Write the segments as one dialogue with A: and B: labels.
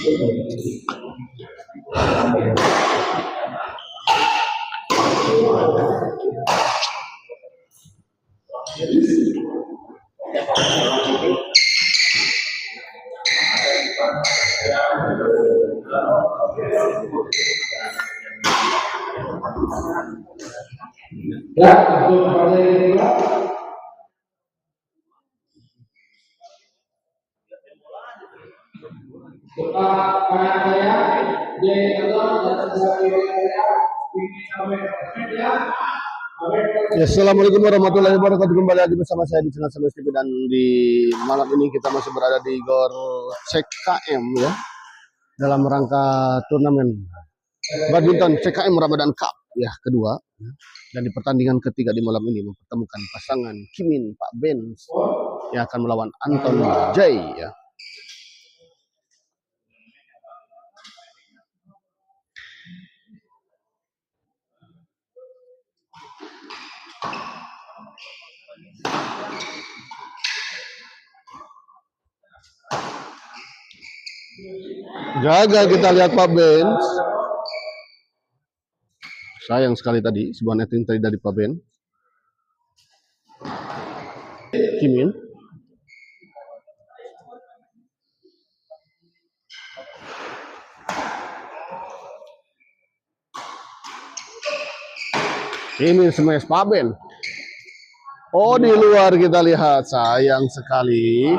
A: Ya, untuk pertanyaan kedua. Bapak kanan saya, J. Anton dan sebagai saya,
B: Ya, assalamualaikum warahmatullahi wabarakatuh. Kembali lagi bersama saya di channel Samuel TV, dan di malam ini kita masih berada di Gor CKM ya, dalam rangka turnamen badminton CKM Ramadan Cup ya kedua ya. Dan di pertandingan ketiga di malam ini mempertemukan pasangan Kimin Pak Benz yang akan melawan Anton J ya. Gagal kita lihat Pak Benz. Sayang sekali tadi sebuah netting tadi dari Pak Benz. Kimin. Kimin smash Pak Benz. Oh, di luar kita lihat, sayang sekali.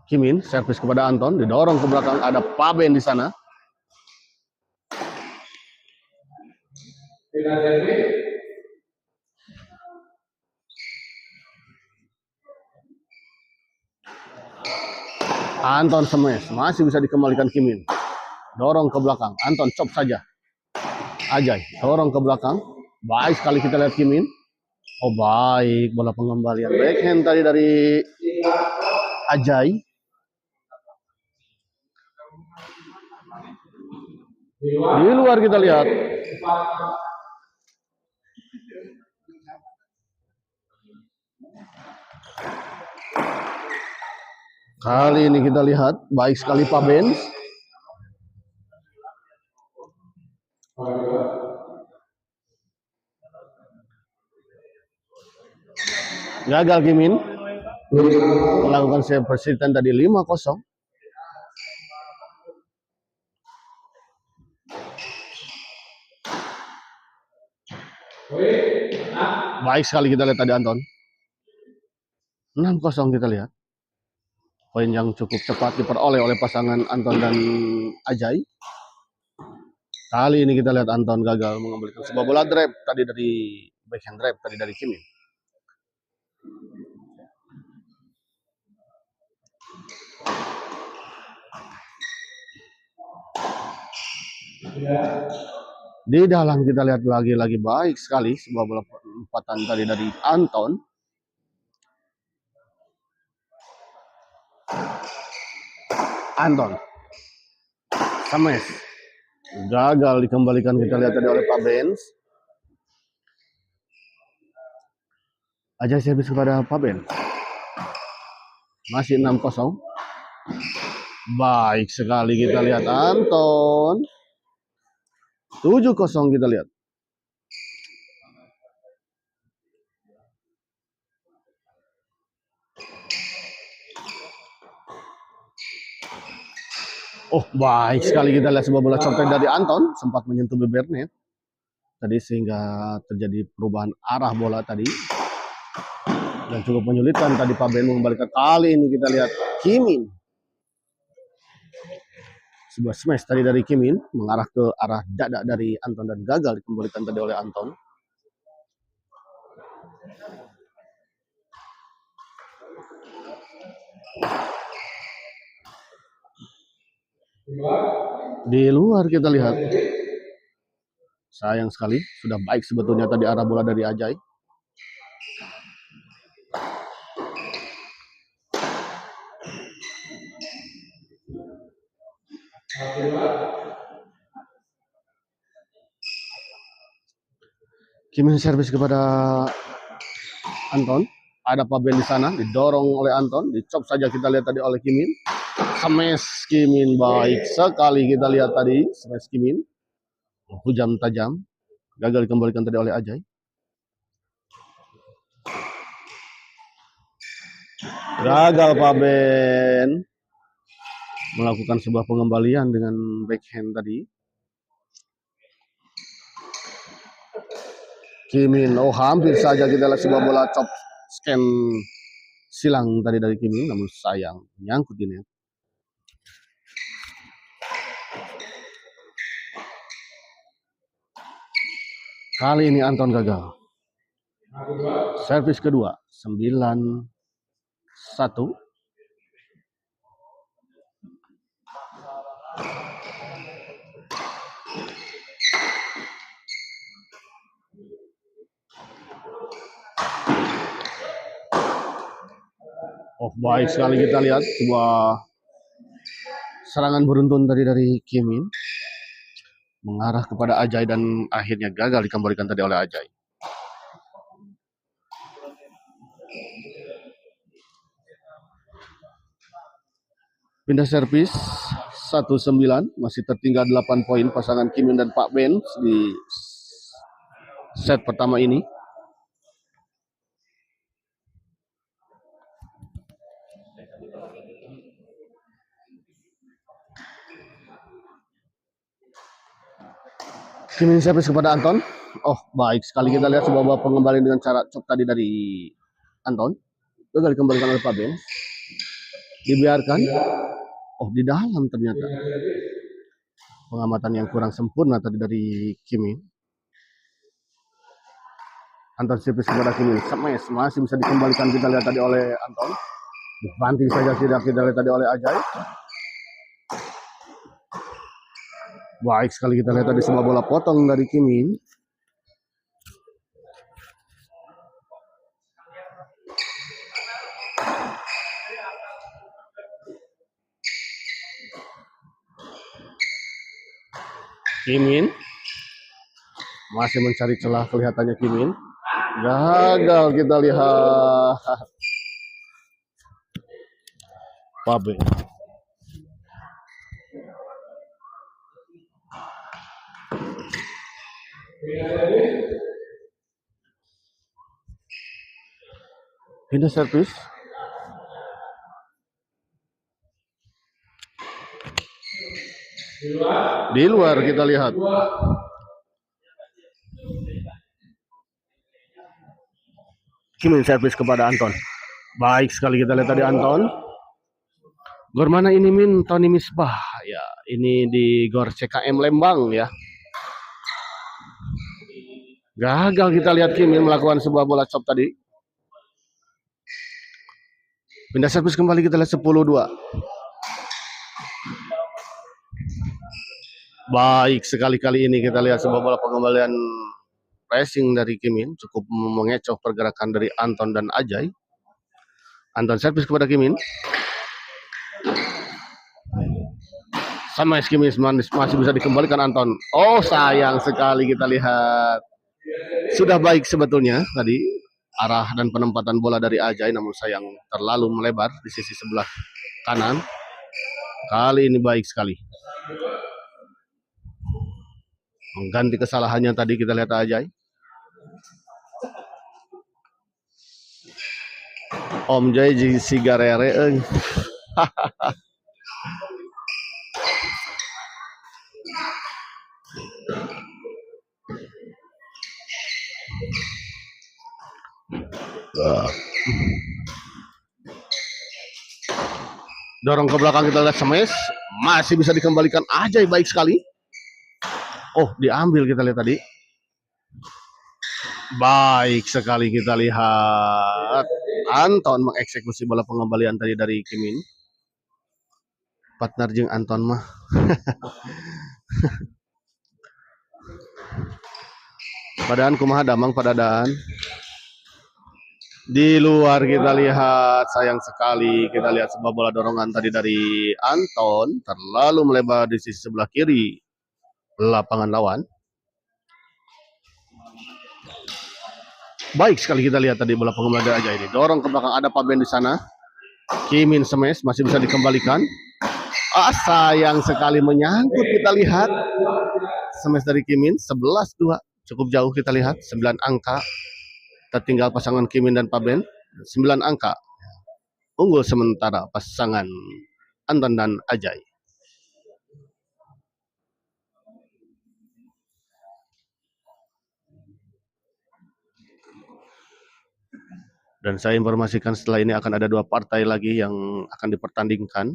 B: Kimin servis kepada Anton, didorong ke belakang, ada Pak Benz di sana. Anton smash, masih bisa dikembalikan Kimin. Dorong ke belakang, Anton chop saja. Ajay, dorong ke belakang. Baik sekali kita lihat Kimin. Oh baik, bola pengembalian backhand tadi dari Ajay. Di luar kita lihat. Kali ini kita lihat baik sekali Pak Benz. Gagal Kimin melakukan servis tadi 5-0. Baik sekali kita lihat tadi Anton. 6-0 kita lihat. Poin yang cukup cepat diperoleh oleh pasangan Anton dan Ajay. Kali ini kita lihat Anton gagal mengembalikan sebuah bola drive tadi dari backhand drive tadi dari Kimin. Di dalam kita lihat lagi-lagi baik sekali sebuah bola empatan tadi dari Anton. Anton smash, gagal dikembalikan kita lihat tadi oleh Pak Benz. Ajay servis kepada Pak Benz. Masih 6-0. Baik sekali kita lihat Anton. 7-0 kita lihat. Oh, baik sekali kita lihat sebuah bola copet dari Anton, sempat menyentuh bibir net tadi sehingga terjadi perubahan arah bola tadi dan cukup menyulitkan tadi Pak Ben mengembalikan. Kali ini kita lihat Kimin, sebuah smash tadi dari Kimin mengarah ke arah dada dari Anton dan gagal dikembalikan tadi oleh Anton. Di luar kita lihat, sayang sekali, sudah baik sebetulnya tadi arah bola dari Ajay. Kimin servis kepada Anton. Ada Paben di sana, didorong oleh Anton, dicop saja kita lihat tadi oleh Kimin. Smash Kimin, baik sekali kita lihat tadi, smash Kimin. Hujam tajam, gagal dikembalikan tadi oleh Ajay. Gagal Paben melakukan sebuah pengembalian dengan backhand tadi. Kimin, oh hampir saja kita lihat sebuah bola chop scan silang tadi dari Kimin, namun sayang nyangkut di net. Kali ini Anton gagal. Servis kedua 9-1. Oh, baik sekali kita lihat sebuah serangan beruntun tadi dari Kimin mengarah kepada Ajay dan akhirnya gagal dikembalikan tadi oleh Ajay. Pindah servis 1-9, masih tertinggal 8 poin pasangan Kimin dan Pak Ben di set pertama ini. Kimin servis kepada Anton. Oh, baik sekali kita lihat sebuah pengembalian dengan cara chop tadi dari Anton. Gagal dikembalikan oleh Pak Ben. Dibiarkan. Oh, di dalam ternyata. Pengamatan yang kurang sempurna tadi dari Kimin. Anton servis kepada Kimin. Smash masih bisa dikembalikan kita lihat tadi oleh Anton. Dibanting saja tidak kita lihat tadi oleh Ajay. Baik sekali kita lihat tadi sebuah bola potong dari Kimin. Kimin masih mencari celah kelihatannya Kimin. Gagal kita lihat. Pabe. Pindah servis. Di luar kita lihat. Kimin servis kepada Anton. Baik sekali kita lihat tadi Anton. Gor mana ini Min? Tony Misbah. Ya, ini di Gor CKM Lembang ya. Gagal kita lihat Kimin melakukan sebuah bola chop tadi. Pindah servis kembali kita lihat 10-2. Baik sekali kali ini kita lihat sebuah bola pengembalian pressing dari Kimin. Cukup mengecoh pergerakan dari Anton dan Ajay. Anton servis kepada Kimin. Sama Kimin masih bisa dikembalikan Anton. Oh sayang sekali kita lihat. Sudah baik sebetulnya tadi arah dan penempatan bola dari Ajay, namun sayang terlalu melebar di sisi sebelah kanan. Kali ini baik sekali. Mengganti kesalahannya tadi kita lihat Ajay. Om Jay Sigarere. Dorong ke belakang kita lihat smash, masih bisa dikembalikan Ajay baik sekali. Oh, diambil kita lihat tadi. Baik sekali kita lihat Anton mengeksekusi bola pengembalian tadi dari Kimin. Partner jeung Anton mah. Padahal kumaha damang padadaan. Di luar kita lihat, sayang sekali kita lihat sebuah bola dorongan tadi dari Anton terlalu melebar di sisi sebelah kiri lapangan lawan. Baik sekali kita lihat tadi bola pengembalian dari Ajay ini. Dorong ke belakang, ada Paben di sana. Kimin smash masih bisa dikembalikan. Sayang sekali menyangkut, kita lihat. Smash dari Kimin 11-2. Cukup jauh kita lihat, 9 angka. Tertinggal pasangan Kimin dan Paben 9 angka. Unggul sementara pasangan Anton dan Ajay. Dan saya informasikan setelah ini akan ada 2 partai lagi yang akan dipertandingkan.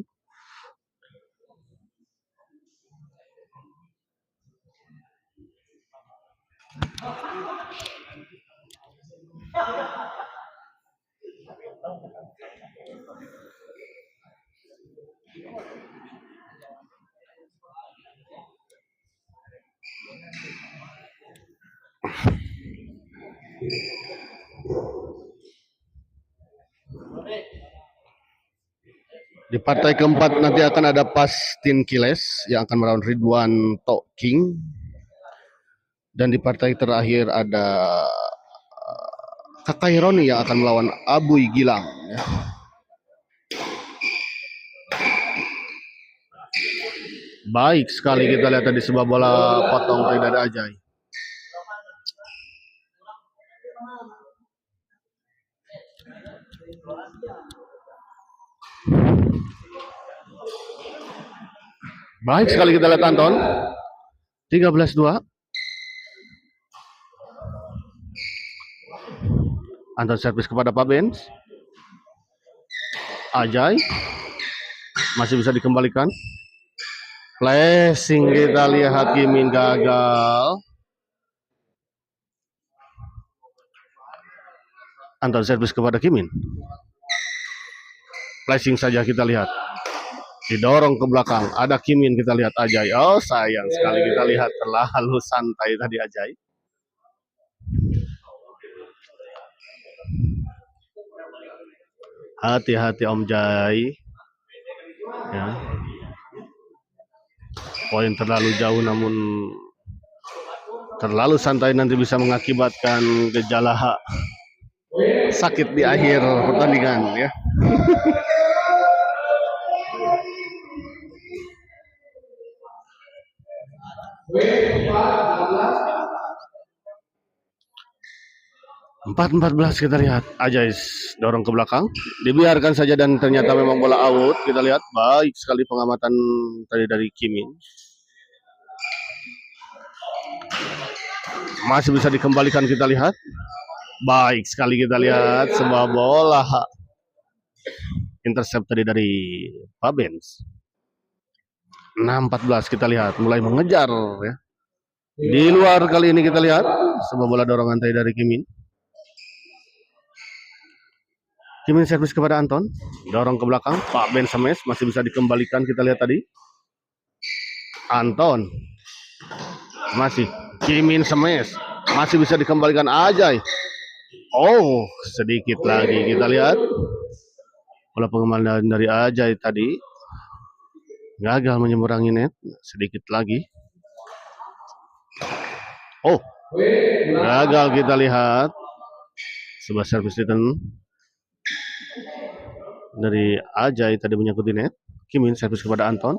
B: Di partai keempat nanti akan ada Pastin Kiles yang akan melawan Ridwan Tok King. Dan di partai terakhir ada Kakak Roni yang akan melawan Abuy Gilang. Baik sekali kita lihat tadi sebuah bola potong dari Ajay. Baik sekali kita lihat Anton. 13-2. Anton servis kepada Paben. Ajay masih bisa dikembalikan. Flashing kita lihat, Kimin gagal. Anton servis kepada Kimin. Flashing saja kita lihat. Didorong ke belakang. Ada Kimin kita lihat Ajay. Sayang sekali kita lihat terlalu santai tadi Ajay. Hati-hati Om Jai. Ya. Poin terlalu jauh namun terlalu santai nanti bisa mengakibatkan gejala sakit di akhir pertandingan ya. Empat 14 kita lihat Ajay dorong ke belakang, dibiarkan saja dan ternyata memang bola out. Kita lihat baik sekali pengamatan tadi dari Kimin. Masih bisa dikembalikan kita lihat. Baik sekali kita lihat sebuah bola intercept tadi dari Pabens. 6-14 kita lihat mulai mengejar ya. Di luar kali ini kita lihat sebuah bola dorongan tadi dari Kimin. Kimin servis kepada Anton, dorong ke belakang, Paben smash masih bisa dikembalikan kita lihat tadi. Anton masih Kimin smash masih bisa dikembalikan Ajay. Sedikit lagi kita lihat bola pengembalian dari Ajay tadi gagal menyeberangi net. Sedikit lagi. Gagal kita lihat sebuah servis return dari Ajay tadi menyangkut di net. Kimin servis kepada Anton.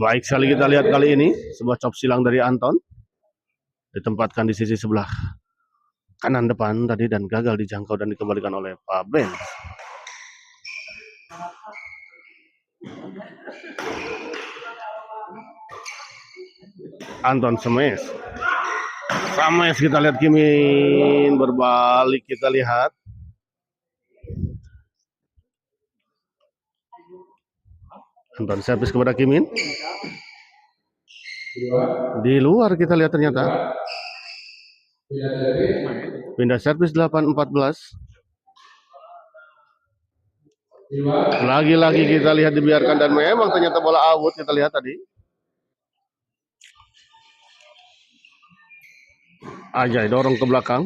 B: Baik sekali kita lihat kali ini sebuah chop silang dari Anton ditempatkan di sisi sebelah kanan depan tadi dan gagal dijangkau dan dikembalikan oleh Paben. Anton smash kita lihat Kimin berbalik kita lihat. Anton servis kepada Kimin. Di luar kita lihat ternyata. Pindah servis 8-14. Lagi-lagi kita lihat dibiarkan dan memang ternyata bola out kita lihat tadi. Ajay dorong ke belakang.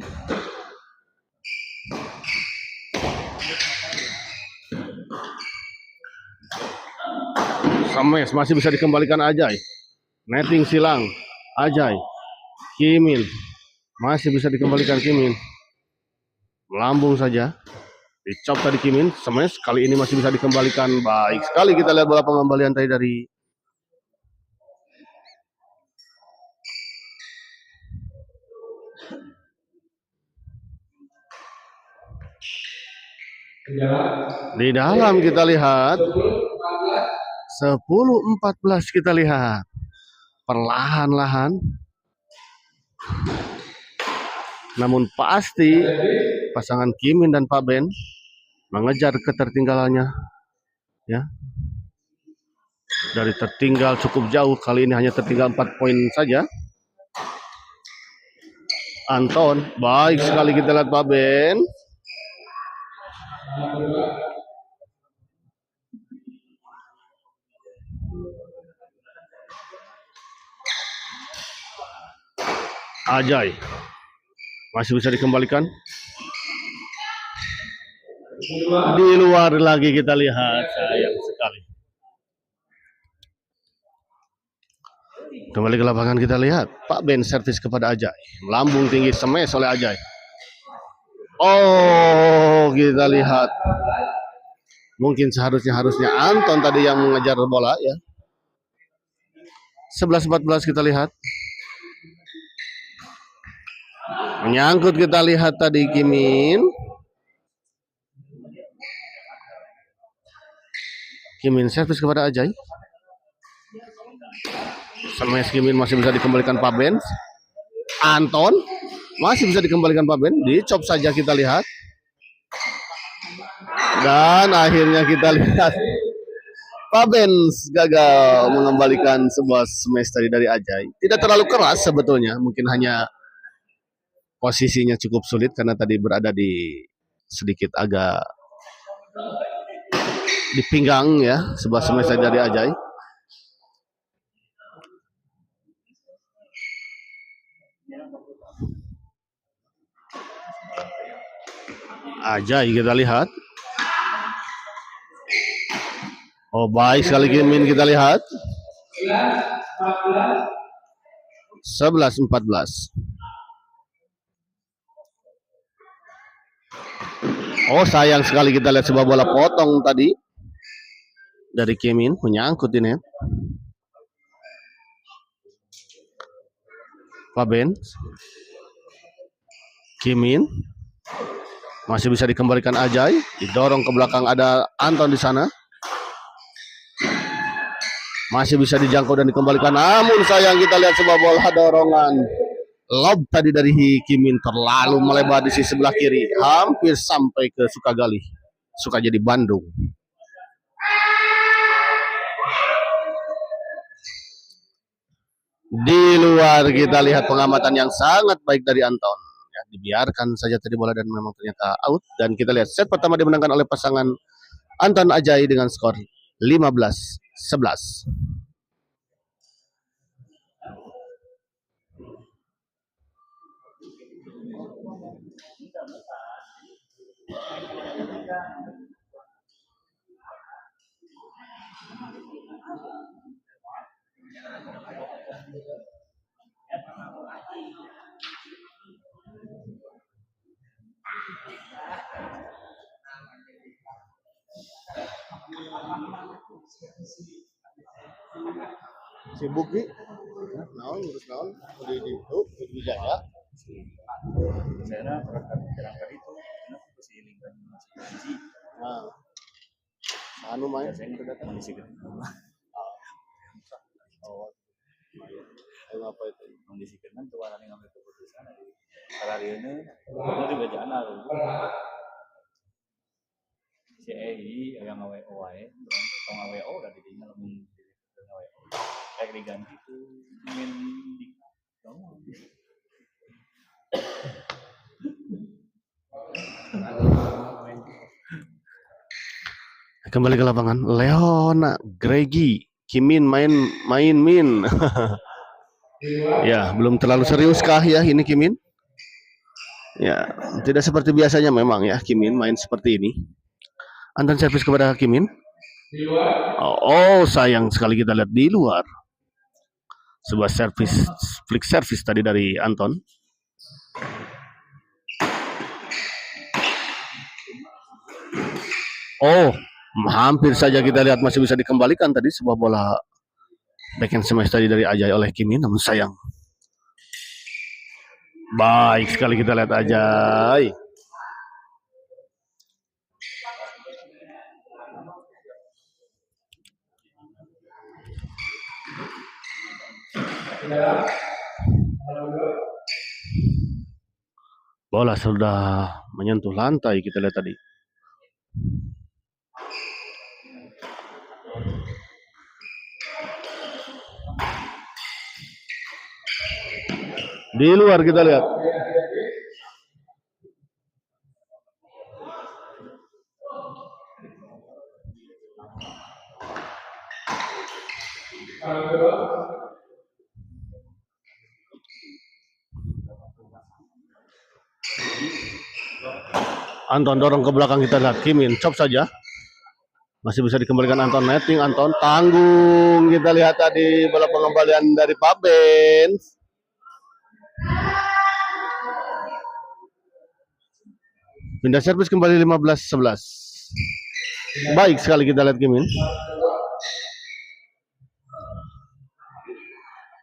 B: Smash masih bisa dikembalikan Ajay. Netting silang Ajay. Kimin masih bisa dikembalikan. Kimin melambung saja. Dicop tadi Kimin. Smash kali ini masih bisa dikembalikan. Baik sekali kita lihat bola pengembalian tadi dari di dalam. Kita lihat 10-14 kita lihat perlahan-lahan, namun pasti pasangan Kimin dan Pak Ben mengejar ketertinggalannya ya. Dari tertinggal cukup jauh, kali ini hanya tertinggal 4 poin saja. Anton, baik sekali kita lihat Pak Ben. Ajay masih bisa dikembalikan. Di luar lagi kita lihat, sayang sekali. Kembali ke lapangan kita lihat Pak Ben servis kepada Ajay. Melambung tinggi, smash oleh Ajay. Oh, kita lihat. Mungkin harusnya Anton tadi yang mengejar bola ya. 11-14 kita lihat. Menyangkut kita lihat tadi Kimin. Kimin servis kepada Ajay. Smash Kimin masih bisa dikembalikan Pak Ben. Anton masih bisa dikembalikan Pak Ben. Dicop saja kita lihat. Dan akhirnya kita lihat Pak Ben gagal mengembalikan sebuah smash tadi dari Ajay. Tidak terlalu keras sebetulnya. Mungkin hanya posisinya cukup sulit karena tadi berada di sedikit agak di pinggang ya, sebuah smash dari Ajay. Ajay kita lihat. Oh, baik sekali Kimin kita lihat. 11-14. Oh, sayang sekali kita lihat sebuah bola potong tadi dari Kimin menyangkut di net. Pak Ben. Kimin masih bisa dikembalikan Ajay, didorong ke belakang, ada Anton di sana. Masih bisa dijangkau dan dikembalikan, namun sayang kita lihat sebuah bola dorongan. Lob tadi dari Kimin terlalu melebar di sisi sebelah kiri, hampir sampai ke Sukagali, Sukajadi Bandung. Di luar kita lihat pengamatan yang sangat baik dari Anton. Ya, dibiarkan saja tadi bola dan memang ternyata out. Dan kita lihat set pertama dimenangkan oleh pasangan Anton Ajay dengan skor 15-11. Sibuk nih, naon ngurus naon di Wijaya.
C: Saya berangkat itu, kenapa si lingkungan masih
B: Nah, anu main
C: saya nggak datang di sini.
B: oh, apa itu?
C: Mengisikan kan tuh orang yang ngambil keputusan dari salarinya, itu di bacaan lalu. Si EI yang AWO ya, tong AWO udah didinya lebih AWO. Kayak diganti tuh ingin di kamu.
B: Kembali ke lapangan, Leona, Gregi, Kimin main Min. Ya, belum terlalu serius kah ya ini Kimin? Ya, tidak seperti biasanya memang ya Kimin main seperti ini. Anton servis kepada Kimin. Oh, sayang sekali kita lihat di luar. Sebuah flick service tadi dari Anton. Oh, hampir saja kita lihat masih bisa dikembalikan tadi sebuah bola backhand smash tadi dari Ajay oleh Kim Min, namun sayang. Baik sekali kita lihat Ajay. Bola sudah menyentuh lantai kita lihat tadi. Di luar kita lihat. Anton dorong ke belakang kita lihat. Kim Min chop saja. Masih bisa dikembalikan Anton, netting Anton, tanggung kita lihat tadi bola pengembalian dari Pak Ben. Pindah servis kembali 15-11. Baik sekali kita lihat Kim Min.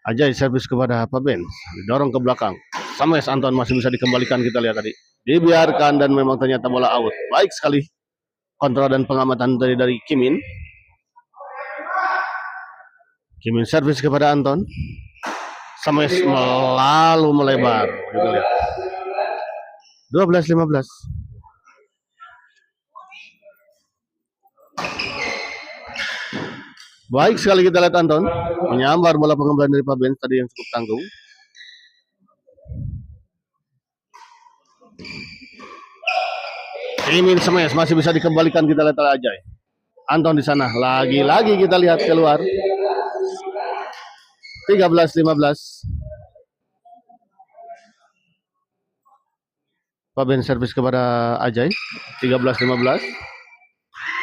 B: Ajay servis kepada Pak Ben, didorong ke belakang. Sames Anton masih bisa dikembalikan kita lihat tadi. Dibiarkan dan memang ternyata bola out. Baik sekali kontrol dan pengamatan dari Kim Min. Kim Min servis kepada Anton. Sames lalu melebar. Kita lihat. 12-15. Baik sekali kita lihat Anton menyambar bola pengembalian dari Pak Ben tadi yang cukup tanggung. Kim smash masih bisa dikembalikan kita lihat Ajay. Anton di sana lagi-lagi kita lihat keluar. 13-15. Pak Ben servis kepada Ajay. 13-15.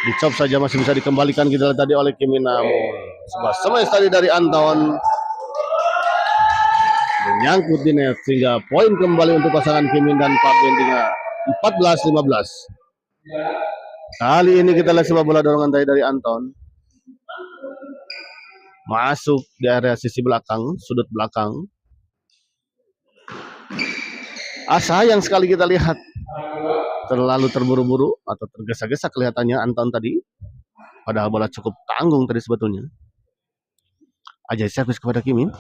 B: Dicop saja masih bisa dikembalikan kita lihat tadi oleh Kim Min, namun sebuah smash tadi dari Anton menyangkut di net sehingga poin kembali untuk pasangan Kim Min dan Pak Ben dengan 14-15. Kali ini kita lihat sebuah bola dorongan tadi dari Anton masuk di area sisi belakang, sudut belakang. Sayang sekali kita lihat terlalu terburu-buru atau tergesa-gesa kelihatannya Anton tadi. Padahal bola cukup tanggung tadi sebetulnya. Ajay servis kepada Kim Min.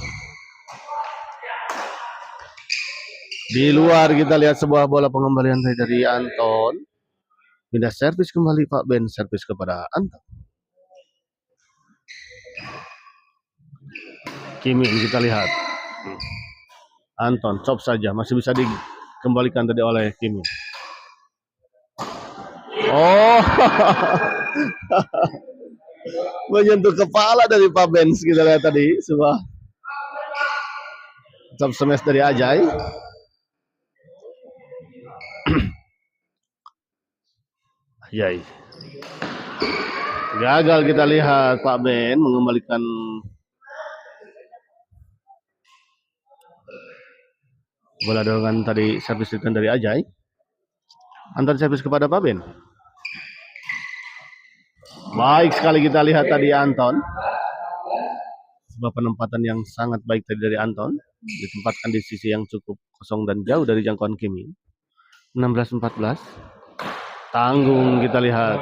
B: Di luar kita lihat sebuah bola pengembalian dari Anton. Pindah servis kembali Pak Ben servis kepada Anton. Kim Min kita lihat. Anton chop saja masih bisa dikembalikan tadi oleh Kim Min. Oh, menyentuh kepala dari Pak Ben kita lihat tadi sebuah chop smash dari Ajay. Ajay gagal kita lihat Pak Ben mengembalikan bola dorongan tadi servis return dari Ajay. Anton servis kepada Pak Ben. Baik sekali kita lihat tadi Anton. Sebuah penempatan yang sangat baik tadi dari Anton. Ditempatkan di sisi yang cukup kosong dan jauh dari jangkauan Kim Min. 16-14. Tanggung kita lihat.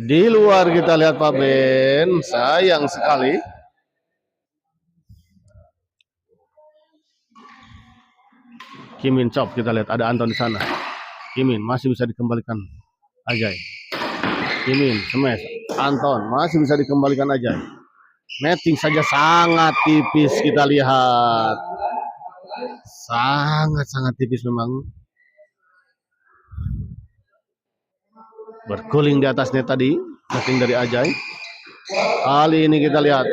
B: Di luar kita lihat Pak Ben. Sayang sekali. Kim Min chop kita lihat ada Anton di sana. Kim Min masih bisa dikembalikan Ajay. Kim Min smash. Anton masih bisa dikembalikan Ajay. Netting saja sangat tipis kita lihat. Sangat tipis memang. Berguling di atas net tadi. Netting dari Ajay. Kali ini kita lihat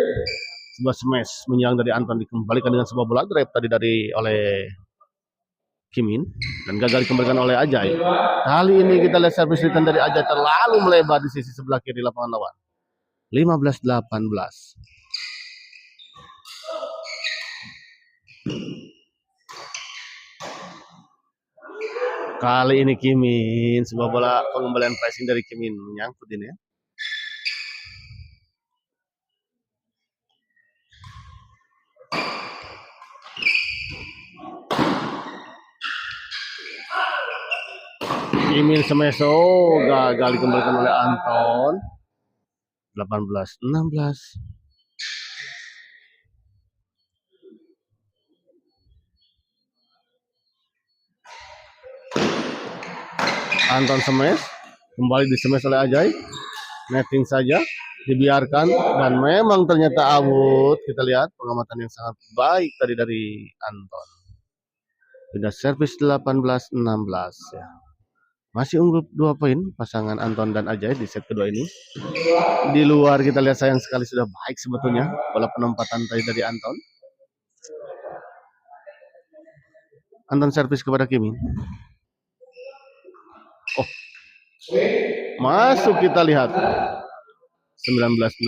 B: sebuah smash menyerang dari Anton dikembalikan dengan sebuah bola grab tadi oleh Kimin dan gagal dikembalikan oleh Ajay. Kali ini kita lihat servis return dari Ajay terlalu melebar di sisi sebelah kiri lapangan lawan. 15-18. Kali ini Kimin, sebuah bola pengembalian pressing dari Kimin menyangkut ini ya. Kimin Semeso gagal dikembalikan oleh Anton. 18-16. Anton Semes kembali disemes oleh Ajay. Netting saja dibiarkan dan memang ternyata out. Kita lihat pengamatan yang sangat baik tadi dari Anton. Sudah servis 18-16 ya. Masih unggul 2 poin pasangan Anton dan Ajay di set kedua ini. Di luar kita lihat sayang sekali sudah baik sebetulnya bola penempatan tadi dari Anton. Anton servis kepada Kimin. Oh, masuk kita lihat 19-16.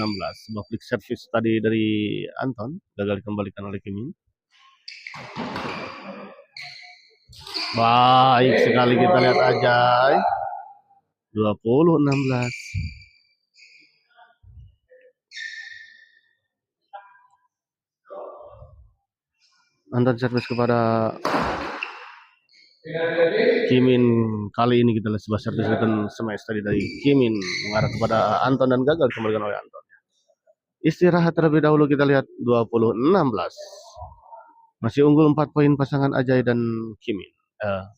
B: Sebuah flick service tadi dari Anton gagal dikembalikan oleh Kimin. Baik sekali kita lihat Ajay. 20-16. Anton servis kepada Kimin. Kali ini kita lihat sebuah servis return smash tadi dari Kimin mengarah kepada Anton dan gagal dikembalikan oleh Anton. Istirahat terlebih dahulu, kita lihat 20-16. Masih unggul 4 poin pasangan Ajay dan Kimin.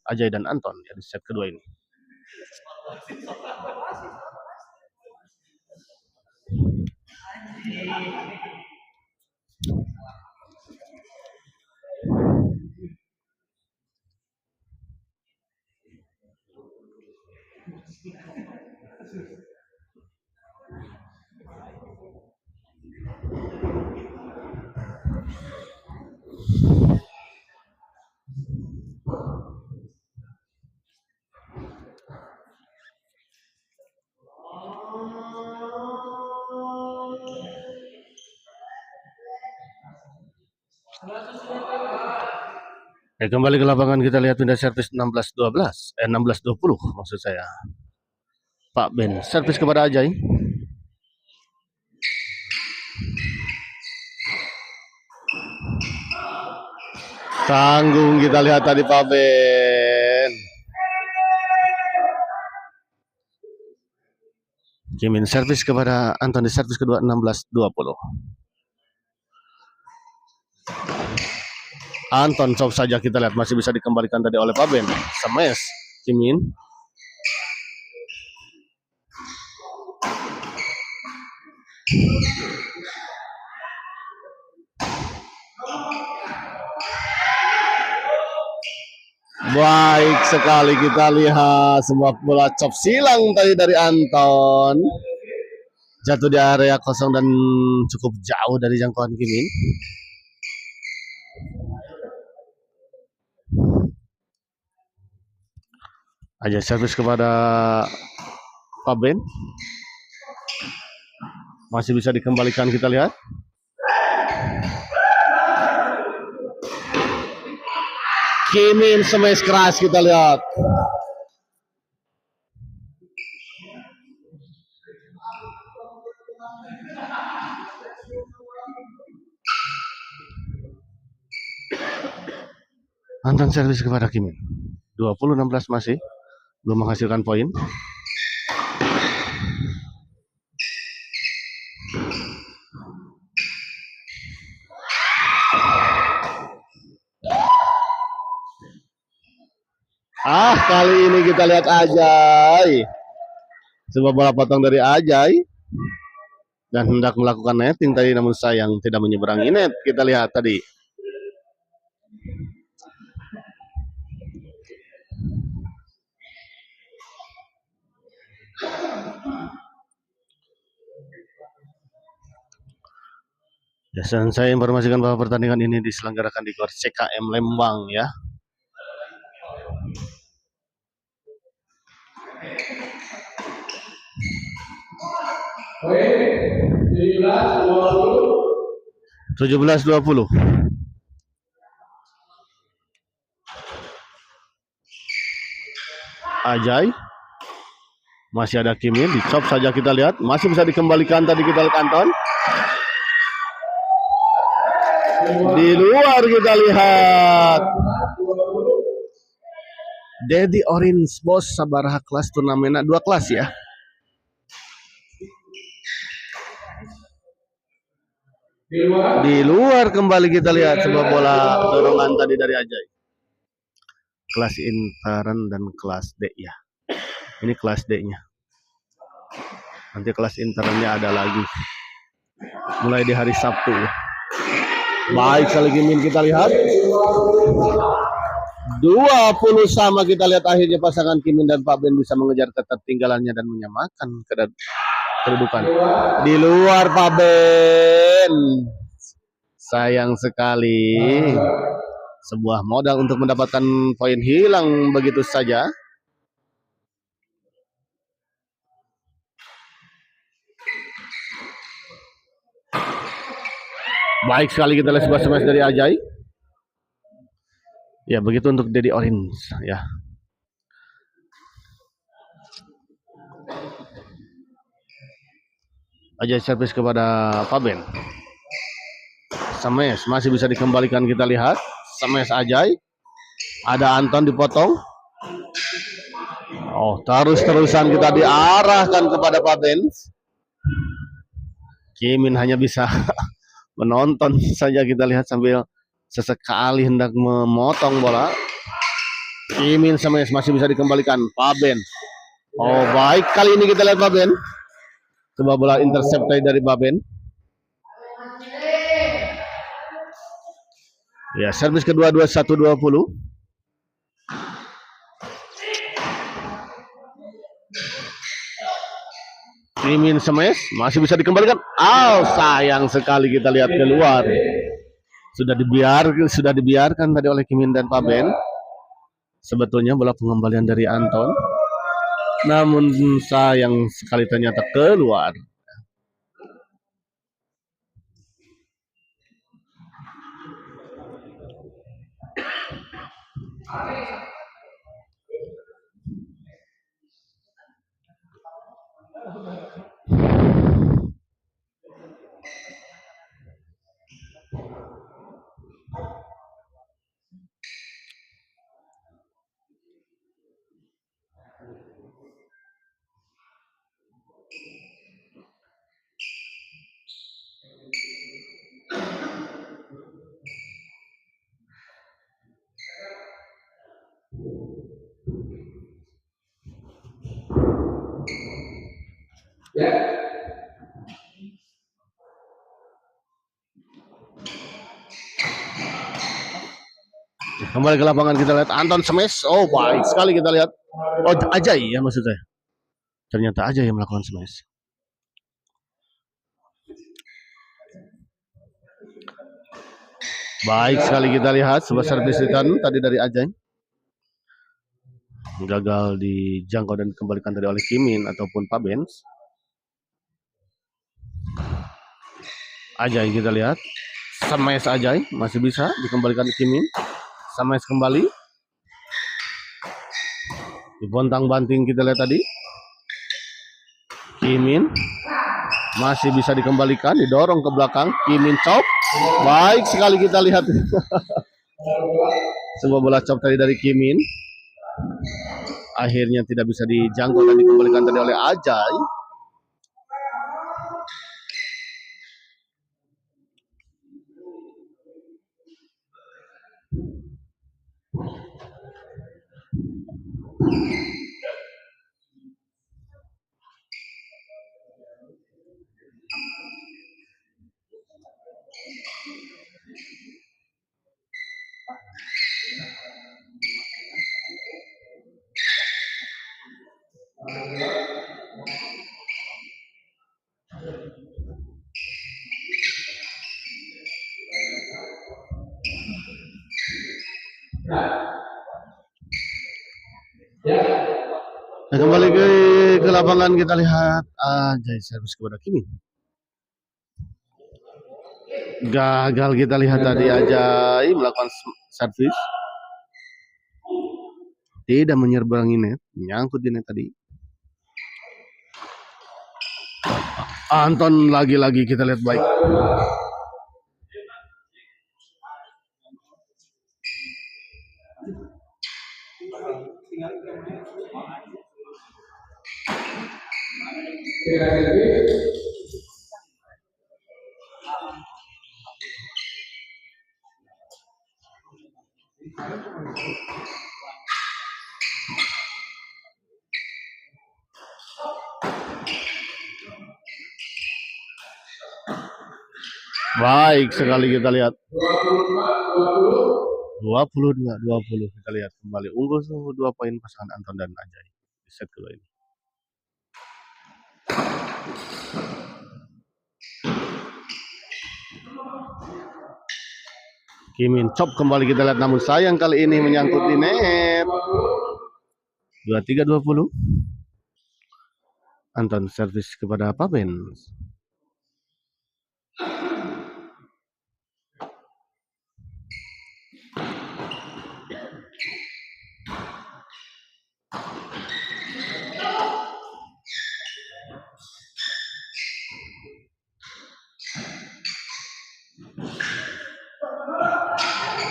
B: Ajay dan Anton ya, di set kedua ini. Kembali ke lapangan kita lihat pindah servis 16-12, 16-20 maksud saya. Pak Ben servis kepada Ajay. Tanggung kita lihat tadi Pak Ben. Kimin servis kepada Anton di servis kedua 16-20. Anton coba saja kita lihat masih bisa dikembalikan tadi oleh Pak Ben. Smash Kimin. Baik sekali kita lihat sebuah bola chop silang tadi dari Anton. Jatuh di area kosong dan cukup jauh dari jangkauan Kimin. Aja servis kepada Pak Ben. Masih bisa dikembalikan kita lihat. Kimin smash keras kita lihat. Anton servis kepada Kimin. 20-16 masih belum menghasilkan poin. Kali ini kita lihat Ajay. Sebuah bola potong dari Ajay dan hendak melakukan netting tadi, namun sayang tidak menyeberangi net. Kita lihat tadi. Ya, dan saya informasikan bahwa pertandingan ini diselenggarakan di GOR CKM Lembang ya.
A: Poin 17-20.
B: 17-20. Ajay. Masih ada Kimin, dicop saja kita lihat. Masih bisa dikembalikan, tadi kita lihat Anton. Di luar kita lihat. Dedi Orange bos sabaraha kelas turnamennya 2 kelas ya. Di luar kembali kita lihat sebuah bola dorongan tadi dari Ajay. Kelas intern dan kelas D ya. Ini kelas D-nya. Nanti kelas internnya ada lagi. Mulai di hari Sabtu. Baik sekali Kimin kita lihat. 20 sama kita lihat, akhirnya pasangan Kimin dan Pak Ben bisa mengejar ketertinggalannya dan menyamakan kedudukan. Di luar Pak Ben. Sayang sekali. Sebuah modal untuk mendapatkan poin hilang begitu saja. Baik sekali kita lihat sebuah smash dari Ajay. Ya begitu untuk Dedi Orange ya. Ajay servis kepada Faben. Smash masih bisa dikembalikan kita lihat. Smash Ajay. Ada Anton dipotong. Oh, terus-terusan kita diarahkan kepada Faben. Kimin hanya bisa menonton saja kita lihat sambil sesekali hendak memotong bola. Kimin smash masih bisa dikembalikan Faben. Oh, baik kali ini kita lihat Faben. Coba bola intercept dari Faben. Ya, servis kedua 21-20. Kimin smash masih bisa dikembalikan. Oh, sayang sekali kita lihat keluar. Sudah dibiarkan tadi oleh Kimin dan Faben. Sebetulnya bola pengembalian dari Anton. Namun sayang sekali ternyata keluar.
A: Ya.
B: Kembali ke lapangan kita lihat Anton smash. Oh, baik sekali kita lihat. Oh, Ajay ya maksud saya. Ternyata Ajay yang melakukan smash. Baik sekali kita lihat sebuah servis return tadi dari Ajay. Gagal dijangkau dan dikembalikan tadi oleh Kimin ataupun Faben. Ajay kita lihat. Smash Ajay masih bisa dikembalikan Kimin. Smash kembali. Dibontang-banting kita lihat tadi. Kimin masih bisa dikembalikan, didorong ke belakang. Kimin chop. Baik sekali kita lihat. Sebuah bola chop tadi dari Kimin. Akhirnya tidak bisa dijangkau dan dikembalikan tadi oleh Ajay. Nah, kembali ke ke lapangan kita lihat Ajay servis kepada Kimin. Gagal kita lihat tadi Ajay melakukan servis. Tidak menyerbangi net, menyangkut di net tadi. Anton lagi-lagi kita lihat baik. Baik sekali kita lihat. 22-20 kita lihat kembali unggul 2 poin pasangan Anton dan Ajay di set kedua ini. Kimin chop kembali kita lihat, namun sayang kali ini menyangkut di net. 23-20. Anton servis kepada Paben.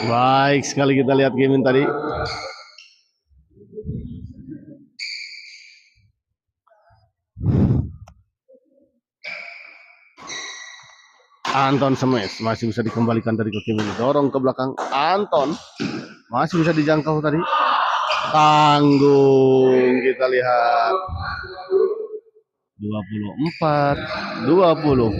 B: Baik sekali kita lihat Kimin tadi. Anton smash masih bisa dikembalikan dari ke Kimin, dorong ke belakang. Anton masih bisa dijangkau tadi. Tanggung kita lihat. 24-20.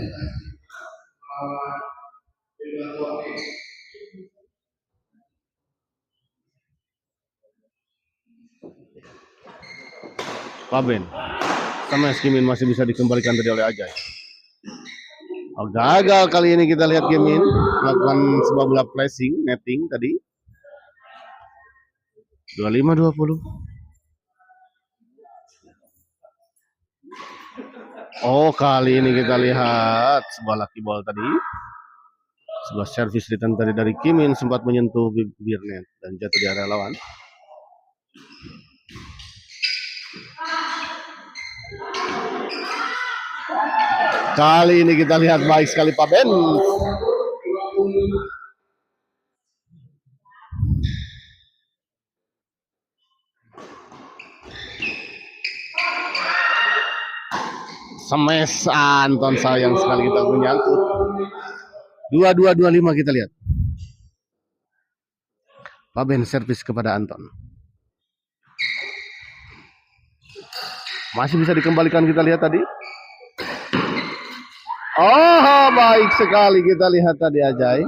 B: Paben sama Kimin masih bisa dikembalikan tadi oleh Ajay. Gagal kali ini kita lihat Kimin melakukan sebuah bola flashing netting tadi. 25-20. Oh, kali ini kita lihat sebuah lucky ball tadi. Sebuah servis return tadi dari Kimin sempat menyentuh bibir net dan jatuh di area lawan. Kali ini kita lihat baik sekali Paben. Smash Anton, sayang sekali kita menyangkut. 22-25 kita lihat. Paben servis kepada Anton. Masih bisa dikembalikan kita lihat tadi. Oh, baik sekali kita lihat tadi Ajay.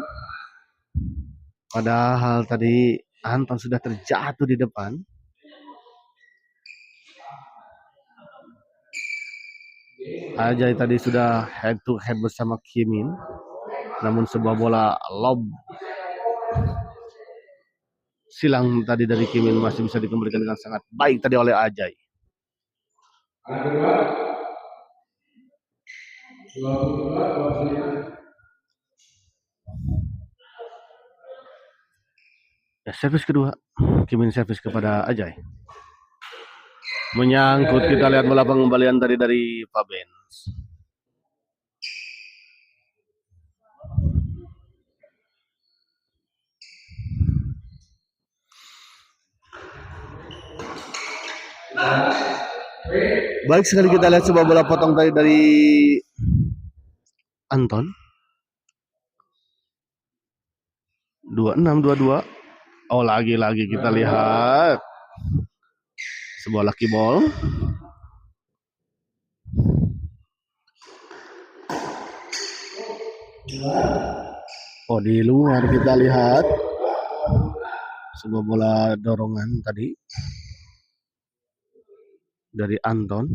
B: Padahal tadi Anton sudah terjatuh di depan. Ajay tadi sudah head to head bersama Kimin. Namun sebuah bola lob silang tadi dari Kimin masih bisa dikembalikan dengan sangat baik tadi oleh Ajay. Ya, servis kedua Kimin servis kepada Ajay. Menyangkut kita lihat bola pengembalian tadi dari Paben. Baik sekali kita lihat sebuah bola potong tadi dari Anton. 26-22. Oh, lagi-lagi kita lihat sebuah lucky ball. Oh, di luar kita lihat sebuah bola dorongan tadi dari Anton.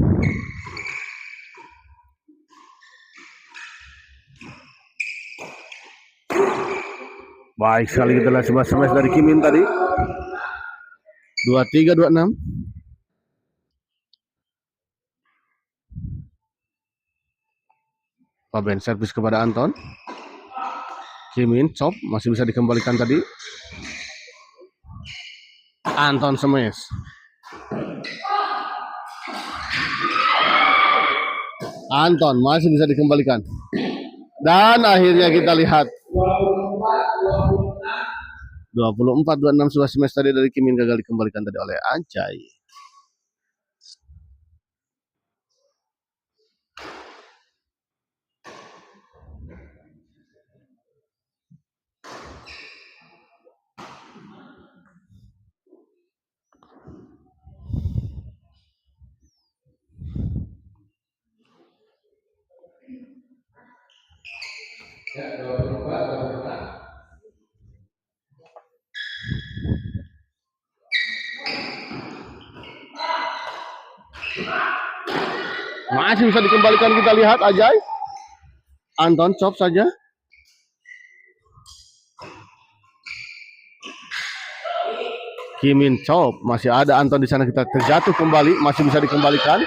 B: Baik sekali kita lihat sebuah smash dari Kimin tadi. 23-26. Paben servis kepada Anton. Kimin chop masih bisa dikembalikan tadi. Anton smash. Anton masih bisa dikembalikan. Dan akhirnya kita lihat 24-26 sebuah smash tadi dari Kimin gagal dikembalikan tadi oleh Ajay. Masih bisa dikembalikan, kita lihat Ajay. Anton chop saja. Kimin chop, masih ada Anton di sana, kita terjatuh kembali, masih bisa dikembalikan.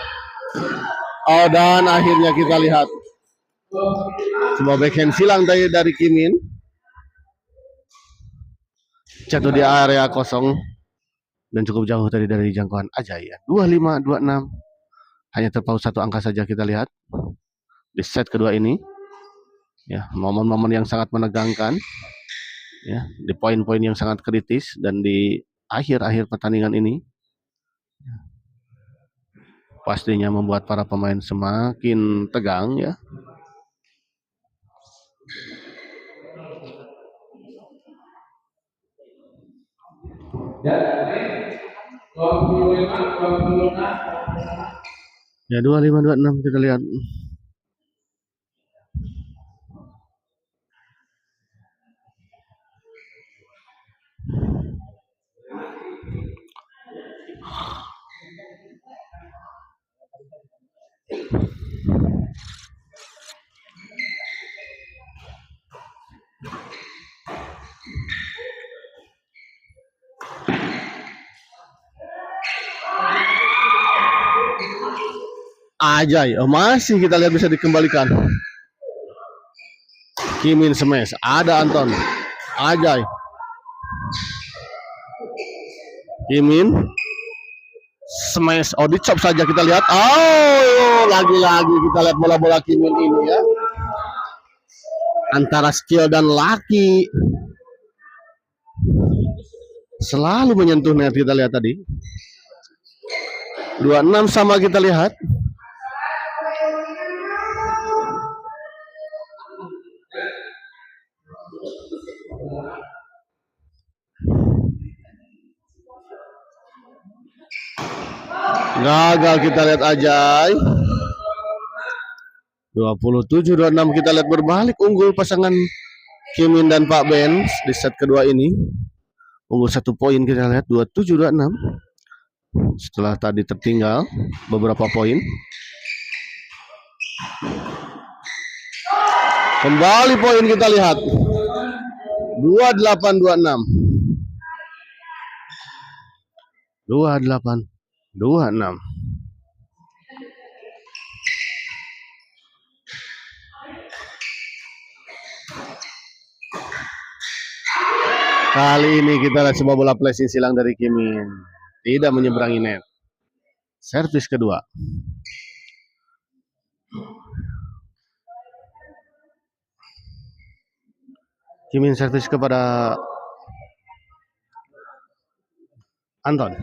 B: Oh, dan akhirnya kita lihat sebuah backhand silang dari Kimin. Jatuh di area kosong dan cukup jauh tadi dari jangkauan Ajay ya. 25-26. Hanya terpaut satu angka saja kita lihat di set kedua ini. Ya, momen-momen yang sangat menegangkan. Ya, di poin-poin yang sangat kritis dan di akhir-akhir pertandingan ini pastinya membuat para pemain semakin tegang ya. Ya 25-26 kita lihat. Ajay, oh masih kita lihat bisa dikembalikan. Kimin smash, ada Anton. Ajay. Kimin smash, oh dicop saja kita lihat. Oh, lagi-lagi kita lihat bola-bola Kimin ini ya. Antara skill dan laki. Selalu menyentuh net, kita lihat tadi. 26 sama kita lihat. Gagal kita lihat Ajay. 27-26 kita lihat berbalik unggul pasangan Kimin dan Pak Ben di set kedua ini. Unggul 1 poin kita lihat 27-26. Setelah tadi tertinggal beberapa poin. Kembali poin kita lihat 28-26. 28-26. Kali ini kita lihat sebuah bola placing silang dari Kimin. Tidak menyeberangi net. Servis kedua. Kimin servis kepada Anton.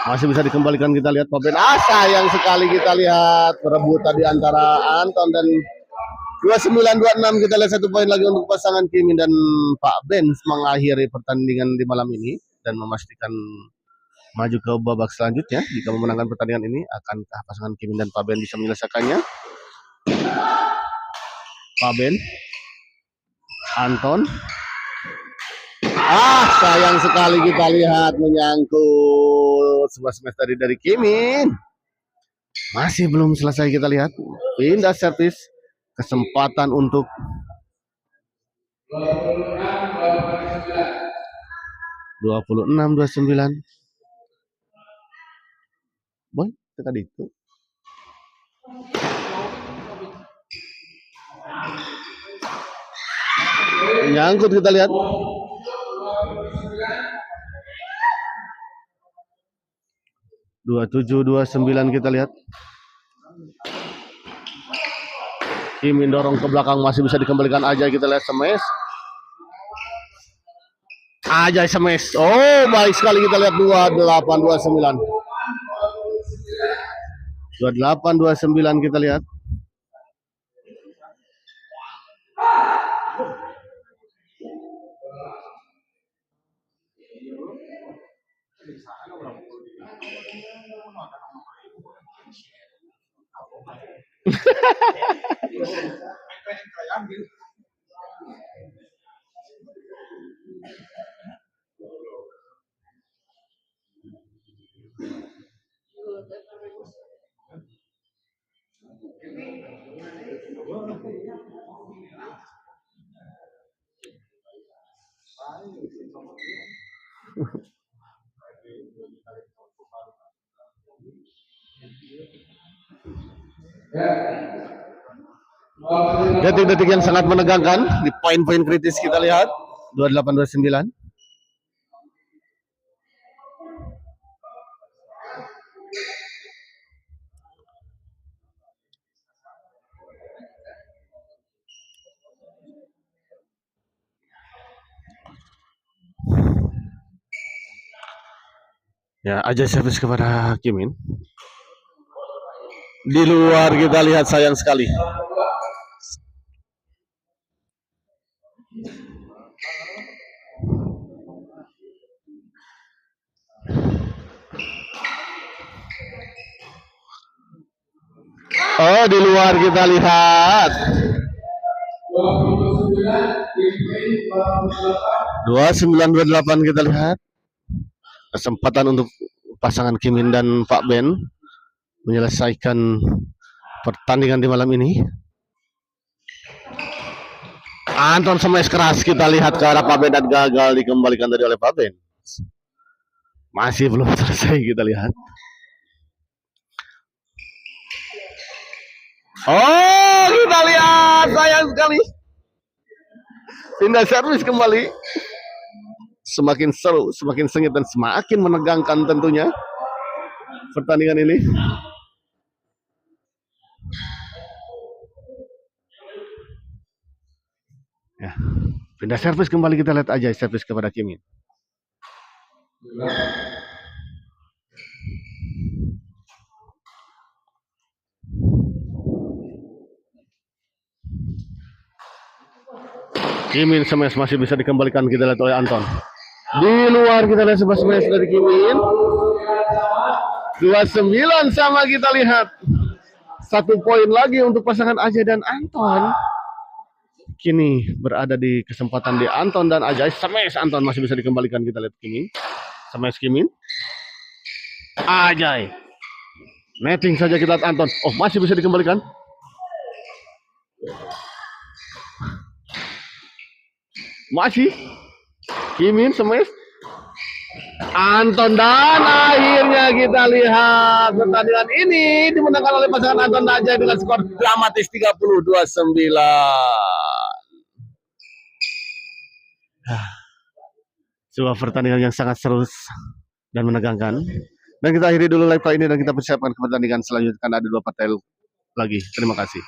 B: Masih bisa dikembalikan, kita lihat Paben. Sayang sekali kita lihat perebutan di antara Anton dan 29-26. Kita lihat 1 poin lagi untuk pasangan Kimin dan Pak Ben mengakhiri pertandingan di malam ini dan memastikan maju ke babak selanjutnya. Jika memenangkan pertandingan ini, akankah pasangan Kimin dan Pak Ben bisa menyelesaikannya? Pak Ben, Anton. Sayang sekali kita lihat menyangkut sebuah smash dari Kimin. Masih belum selesai kita lihat. Pindah servis. Kesempatan untuk 26-29. Boy, tadi itu. Nyangkut kita lihat. 27-29 kita lihat. Kimin dorong ke belakang, masih bisa dikembalikan aja, kita lihat smash. Aja smash. Oh, baik sekali, kita lihat 28-29. 28-29 kita lihat. Detik-detik yang sangat menegangkan di poin-poin kritis kita lihat. 28-29. Ya, aja servis kepada Kimin. Di luar kita lihat, sayang sekali. Oh, di luar kita lihat. 29-28 kita lihat. Kesempatan untuk pasangan Kimin dan Pak Ben menyelesaikan pertandingan di malam ini. Anton smash keras, kita lihat ke arah Pak Ben dan gagal dikembalikan tadi oleh Pak Ben. Masih belum selesai, kita lihat. Oh, kita lihat, sayang sekali. Pindah servis kembali. Semakin seru, semakin sengit, dan semakin menegangkan tentunya pertandingan ini. Ya, pindah servis kembali, kita lihat aja servis kepada Kimin. Kimin smash masih bisa dikembalikan, kita lihat oleh Anton. Di luar kita lihat sebuah smash dari Kimin. 29 sama, kita lihat. 1 poin lagi untuk pasangan Ajay dan Anton. Kini berada di kesempatan di Anton dan Ajay. Smash Anton masih bisa dikembalikan, kita lihat Kimin. Smash Kimin. Ajay. Netting saja kita lihat Anton. Oh, masih bisa dikembalikan. Masih Kimin smash Anton, dan akhirnya kita lihat pertandingan ini dimenangkan oleh pasangan Anton dan Ajay dengan skor dramatis 30-29. Sebuah pertandingan yang sangat seru dan menegangkan. Dan kita akhiri dulu live kali ini dan kita persiapkan ke pertandingan selanjutnya, karena ada 2 partai lagi. Terima kasih.